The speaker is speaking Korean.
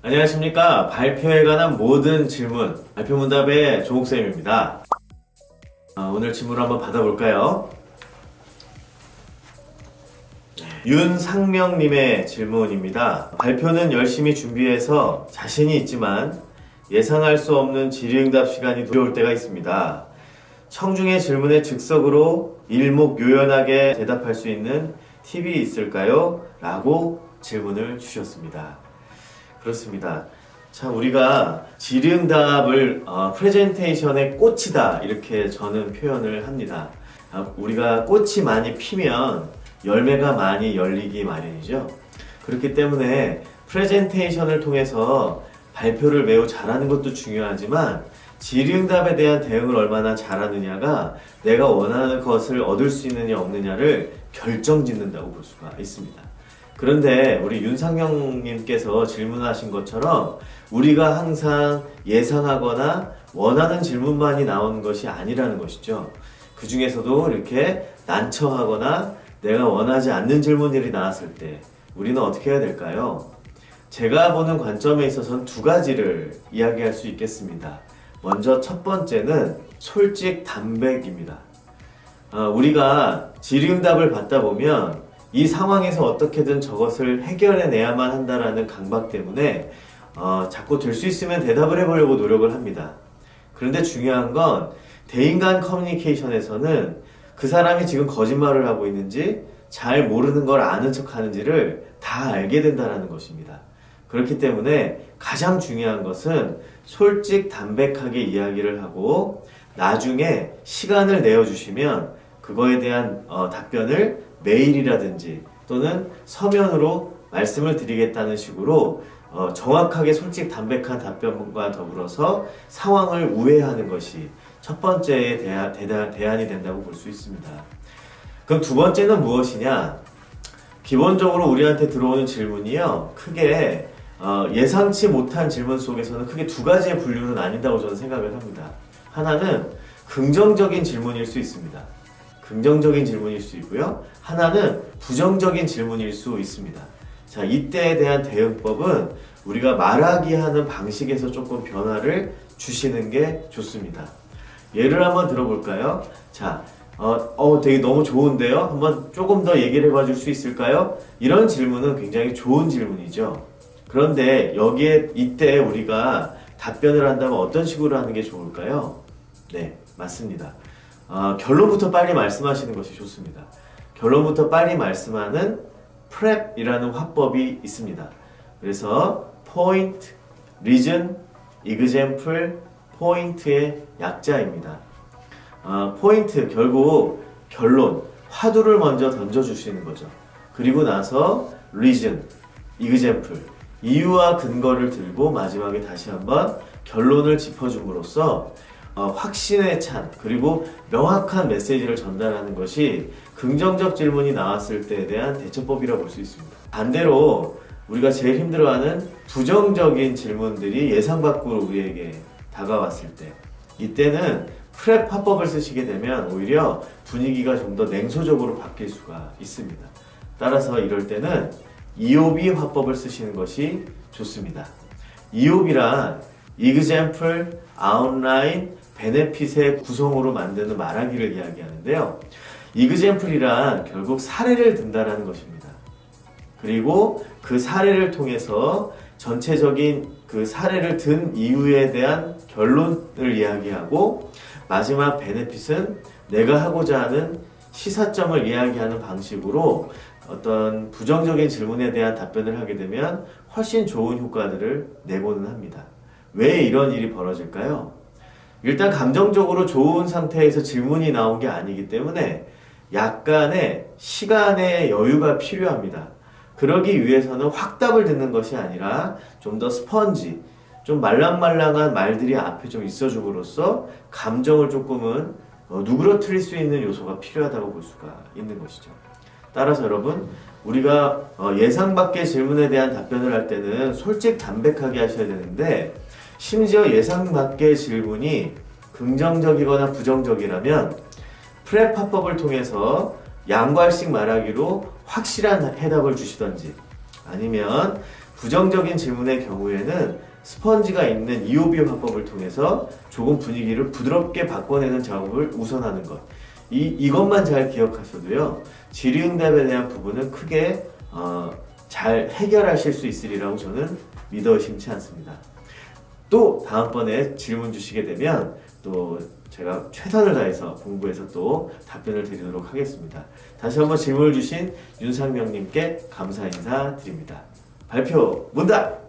안녕하십니까. 발표에 관한 모든 질문, 발표문답의 조옥쌤입니다. 오늘 질문을 한번 받아볼까요? 윤상명님의 질문입니다. 발표는 열심히 준비해서 자신이 있지만 예상할 수 없는 질의응답 시간이 두려울 때가 있습니다. 청중의 질문에 즉석으로 일목요연하게 대답할 수 있는 팁이 있을까요? 라고 질문을 주셨습니다. 그렇습니다. 참 우리가 질의응답을 프레젠테이션의 꽃이다 이렇게 저는 표현을 합니다. 우리가 꽃이 많이 피면 열매가 많이 열리기 마련이죠. 그렇기 때문에 프레젠테이션을 통해서 발표를 매우 잘하는 것도 중요하지만 질의응답에 대한 대응을 얼마나 잘하느냐가 내가 원하는 것을 얻을 수 있느냐 없느냐를 결정짓는다고 볼 수가 있습니다. 그런데 우리 윤상명님께서 질문하신 것처럼 우리가 항상 예상하거나 원하는 질문만이 나오는 것이 아니라는 것이죠. 그 중에서도 이렇게 난처하거나 내가 원하지 않는 질문들이 나왔을 때 우리는 어떻게 해야 될까요? 제가 보는 관점에 있어서는 두 가지를 이야기할 수 있겠습니다. 먼저 첫 번째는 솔직담백입니다. 우리가 질의응답을 받다 보면 이 상황에서 어떻게든 저것을 해결해내야만 한다라는 강박 때문에 자꾸 될 수 있으면 대답을 해보려고 노력을 합니다. 그런데 중요한 건 대인간 커뮤니케이션에서는 그 사람이 지금 거짓말을 하고 있는지 잘 모르는 걸 아는 척 하는지를 다 알게 된다는 것입니다. 그렇기 때문에 가장 중요한 것은 솔직담백하게 이야기를 하고 나중에 시간을 내어주시면 그거에 대한 답변을 메일이라든지 또는 서면으로 말씀을 드리겠다는 식으로 정확하게 솔직담백한 답변과 더불어서 상황을 우회하는 것이 첫 번째의 대안이 된다고 볼 수 있습니다. 그럼 두 번째는 무엇이냐? 기본적으로 우리한테 들어오는 질문이요, 크게 예상치 못한 질문 속에서는 크게 두 가지의 분류로 나뉜다고 저는 생각을 합니다. 하나는 긍정적인 질문일 수 있습니다. 긍정적인 질문일 수 있고요. 하나는 부정적인 질문일 수 있습니다. 자, 이때에 대한 대응법은 우리가 말하기 하는 방식에서 조금 변화를 주시는 게 좋습니다. 예를 한번 들어볼까요? 자, 되게 너무 좋은데요? 한번 조금 더 얘기를 해봐 줄 수 있을까요? 이런 질문은 굉장히 좋은 질문이죠. 그런데 이때 우리가 답변을 한다면 어떤 식으로 하는 게 좋을까요? 네, 맞습니다. 결론부터 빨리 말씀하시는 것이 좋습니다. 결론부터 빨리 말씀하는 PREP이라는 화법이 있습니다. 그래서 Point, Reason, Example, Point의 약자입니다. 포인트, 결국 결론, 화두를 먼저 던져주시는 거죠. 그리고 나서 Reason, Example, 이유와 근거를 들고 마지막에 다시 한번 결론을 짚어줌으로써 확신에 찬 그리고 명확한 메시지를 전달하는 것이 긍정적 질문이 나왔을 때에 대한 대처법이라고 볼 수 있습니다. 반대로 우리가 제일 힘들어하는 부정적인 질문들이 예상 밖으로 우리에게 다가왔을 때, 이때는 프랩 화법을 쓰시게 되면 오히려 분위기가 좀 더 냉소적으로 바뀔 수가 있습니다. 따라서 이럴 때는 EOB 화법을 쓰시는 것이 좋습니다. EOB란 Example, Outline, Benefit의 구성으로 만드는 말하기를 이야기하는데요. Example이란 결국 사례를 든다라는 것입니다. 그리고 그 사례를 통해서 전체적인 그 사례를 든 이유에 대한 결론을 이야기하고, 마지막 Benefit은 내가 하고자 하는 시사점을 이야기하는 방식으로 어떤 부정적인 질문에 대한 답변을 하게 되면 훨씬 좋은 효과들을 내고는 합니다. 왜 이런 일이 벌어질까요? 일단 감정적으로 좋은 상태에서 질문이 나온 게 아니기 때문에 약간의 시간의 여유가 필요합니다. 그러기 위해서는 확답을 듣는 것이 아니라 좀 더 스펀지, 좀 말랑말랑한 말들이 앞에 좀 있어줌으로써 감정을 조금은 누그러뜨릴 수 있는 요소가 필요하다고 볼 수가 있는 것이죠. 따라서 여러분, 우리가 예상 밖의 질문에 대한 답변을 할 때는 솔직담백하게 하셔야 되는데, 심지어 예상 밖의 질문이 긍정적이거나 부정적이라면 프랩 화법을 통해서 양괄식 말하기로 확실한 해답을 주시던지, 아니면 부정적인 질문의 경우에는 스펀지가 있는 EOB 화법을 통해서 조금 분위기를 부드럽게 바꿔내는 작업을 우선하는 것. 이것만 잘 기억하셔도요, 질의응답에 대한 부분은 크게 잘 해결하실 수 있으리라고 저는 믿어 의심치 않습니다. 또 다음번에 질문 주시게 되면 또 제가 최선을 다해서 공부해서 또 답변을 드리도록 하겠습니다. 다시 한번 질문을 주신 윤상명님께 감사 인사 드립니다. 발표 문답!